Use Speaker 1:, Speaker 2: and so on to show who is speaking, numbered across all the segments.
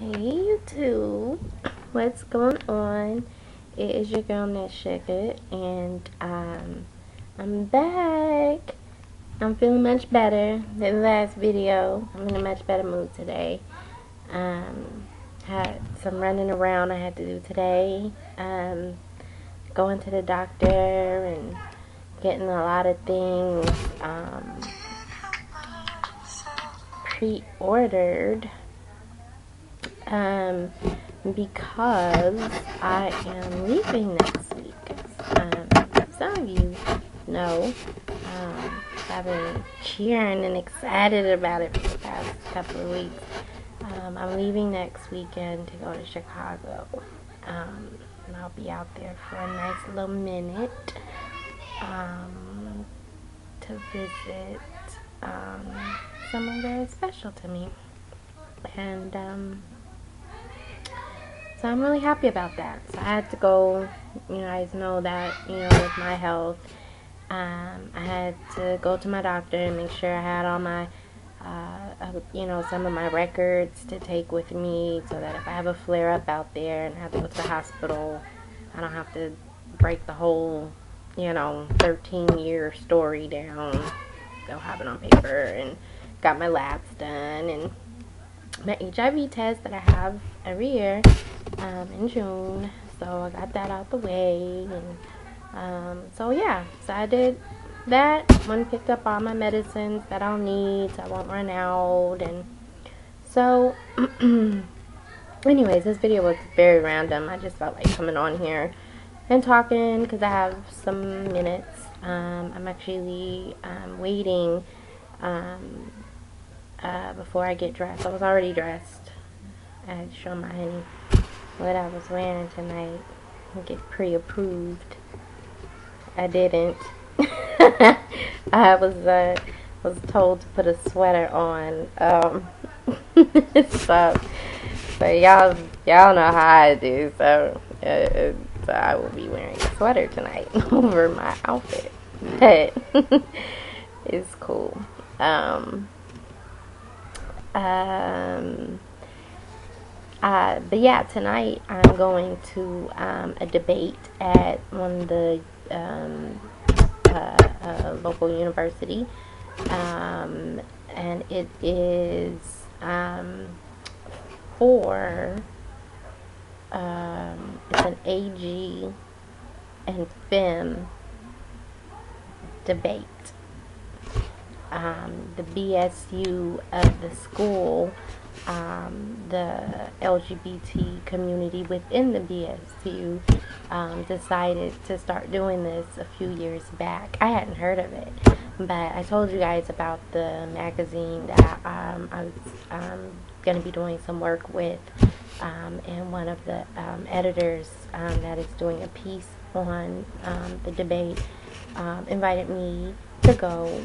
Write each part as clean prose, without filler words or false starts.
Speaker 1: Hey YouTube, what's going on? It is your girl Neshika, and I'm back. I'm feeling much better than the last video. I'm in a much better mood today. Had some running around I had to do today. Going to the doctor and getting a lot of things pre-ordered. Because I am leaving next week. Some of you know, I've been cheering and excited about it for the past couple of weeks. I'm leaving next weekend to go to Chicago, and I'll be out there for a nice little minute, to visit, someone very special to me. And so I'm really happy about that. So I had to go. You guys know that, with my health, I had to go to my doctor and make sure I had all my, some of my records to take with me, so that if I have a flare up out there and I have to go to the hospital, I don't have to break the whole, 13-year story down. They'll have it on paper, and got my labs done, and my HIV test that I have every year in June, so I got that out the way. And so I did that. Went and picked up all my medicines that I'll need, so I won't run out. And so anyways, this video was very random. I just felt like coming on here and talking because I have some minutes. I'm actually waiting before I get dressed. I was already dressed. I had to show my honey what I was wearing tonight and get pre-approved. I didn't. I was told to put a sweater on. So y'all know how I do. So I will be wearing a sweater tonight over my outfit. But it's cool. But yeah, tonight I'm going to a debate at one of the local university, and it is for it's an AG and FEM debate. The BSU of the school, the LGBT community within the BSU decided to start doing this a few years back. I hadn't heard of it, but I told you guys about the magazine that I was going to be doing some work with, and one of the editors that is doing a piece on the debate invited me to go,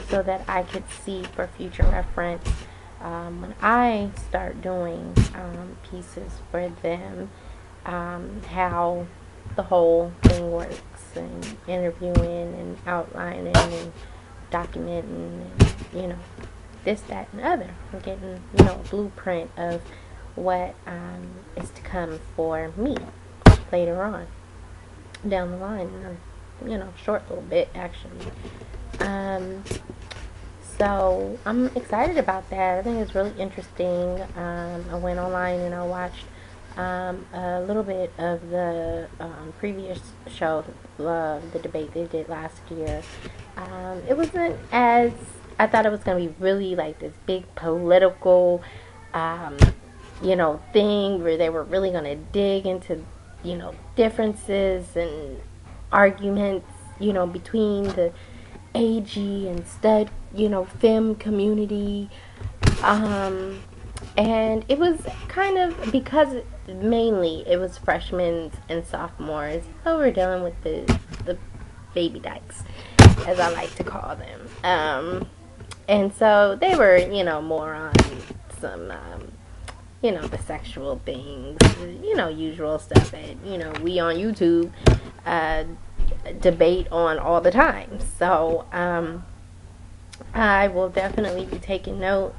Speaker 1: so that I could see for future reference, when I start doing pieces for them, how the whole thing works, and interviewing and outlining and documenting, and this, that, and other, and getting a blueprint of what is to come for me later on down the line, short little bit actually. So I'm excited about that. I think it's really interesting. I went online and I watched a little bit of the previous show, the debate they did last year. It wasn't as I thought it was going to be, really like this big political thing where they were really going to dig into differences and arguments between the AG and stud femme community, and it was kind of, because mainly it was freshmen and sophomores who were dealing with the baby dykes, as I like to call them, and so they were more on some the sexual things, usual stuff that we on YouTube debate on all the time. So I will definitely be taking notes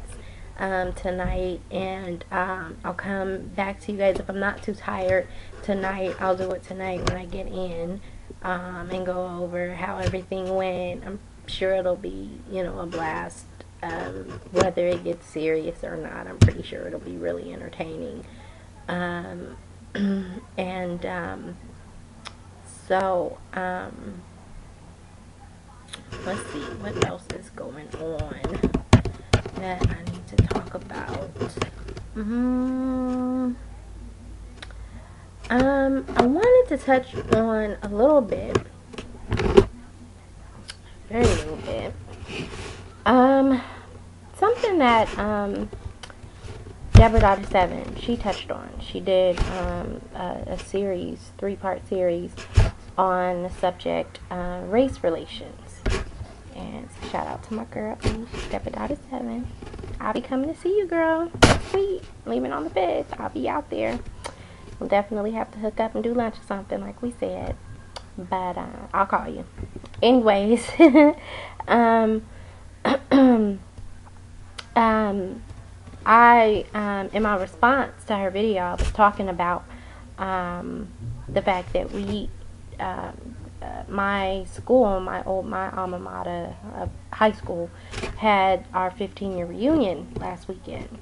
Speaker 1: tonight, and I'll come back to you guys if I'm not too tired tonight. I'll do it tonight when I get in, and go over how everything went. I'm sure it'll be, a blast. Whether it gets serious or not, I'm pretty sure it'll be really entertaining. And so let's see what else is going on that I need to talk about. I wanted to touch on a little bit, very little bit, something that Deborahdaughter7, she touched on. She did a series, 3-part series on the subject race relations. And so shout out to my girl, Deborahdaughter7. I'll be coming to see you, girl. Next week, leaving on the 5th. I'll be out there. We'll definitely have to hook up and do lunch or something, like we said. But I'll call you. Anyways, I in my response to her video, I was talking about the fact that we, my school, my alma mater of high school, had our 15-year reunion last weekend.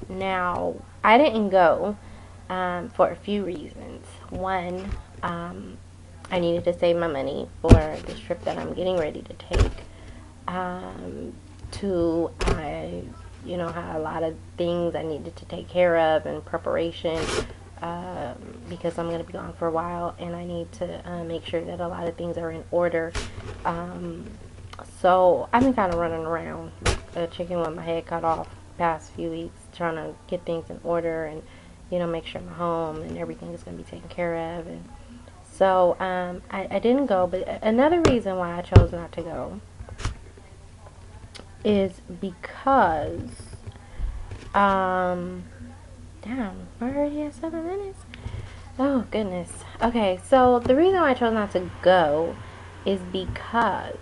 Speaker 1: Now, I didn't go for a few reasons. One, I needed to save my money for this trip that I'm getting ready to take. Two, I had a lot of things I needed to take care of in preparation, because I'm going to be gone for a while, and I need to make sure that a lot of things are in order. So I've been kind of running around a chicken with my head cut off the past few weeks, trying to get things in order and make sure my home and everything is going to be taken care of. And so I didn't go. But another reason why I chose not to go is because damn, we're already at 7 minutes. Oh goodness. Okay, so the reason why I chose not to go is because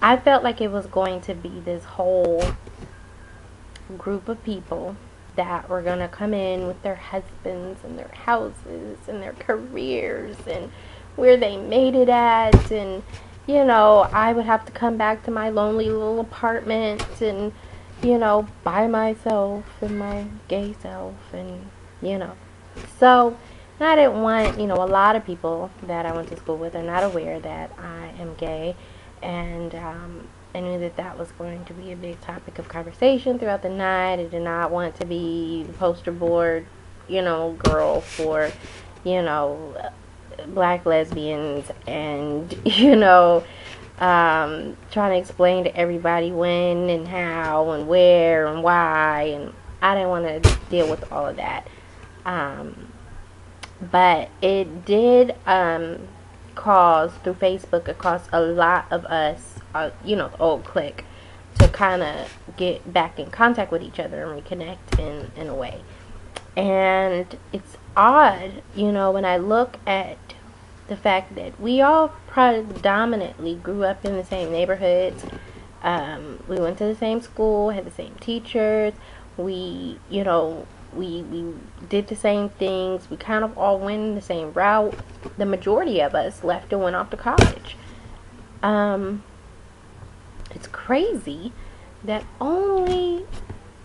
Speaker 1: I felt like it was going to be this whole group of people that were going to come in with their husbands and their houses and their careers and where they made it at, and I would have to come back to my lonely little apartment and by myself and my gay self, and so I didn't want, a lot of people that I went to school with are not aware that I am gay, and I knew that that was going to be a big topic of conversation throughout the night. I did not want to be the poster board, girl for, black lesbians, and, trying to explain to everybody when and how and where and why, and I didn't want to deal with all of that. But it did cause, through Facebook, it caused a lot of us, the old clique, to kind of get back in contact with each other and reconnect in a way. And it's odd, when I look at the fact that we all predominantly grew up in the same neighborhoods. We went to the same school, had the same teachers. We did the same things. We kind of all went the same route. The majority of us left and went off to college. It's crazy that only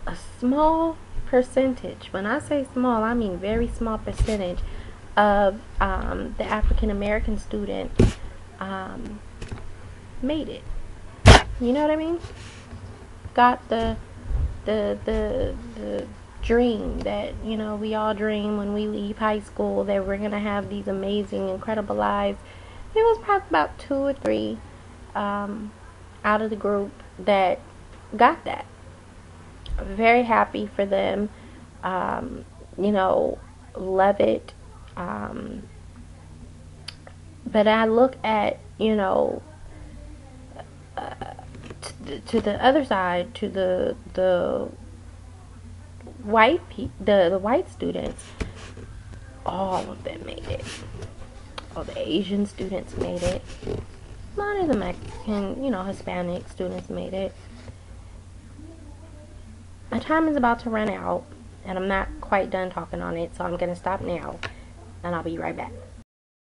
Speaker 1: a small percentage, when I say small, I mean very small percentage, of the African American student made it. You know what I mean? Got the dream that we all dream when we leave high school, that we're gonna have these amazing, incredible lives. It was probably about 2 or 3 out of the group that got that. Very happy for them. Love it. But I look at, to the other side, to the white the white students. All of them made it. All the Asian students made it. A lot of the Mexican, Hispanic students made it. time is about to run out, and I'm not quite done talking on it, so I'm going to stop now, and I'll be right back.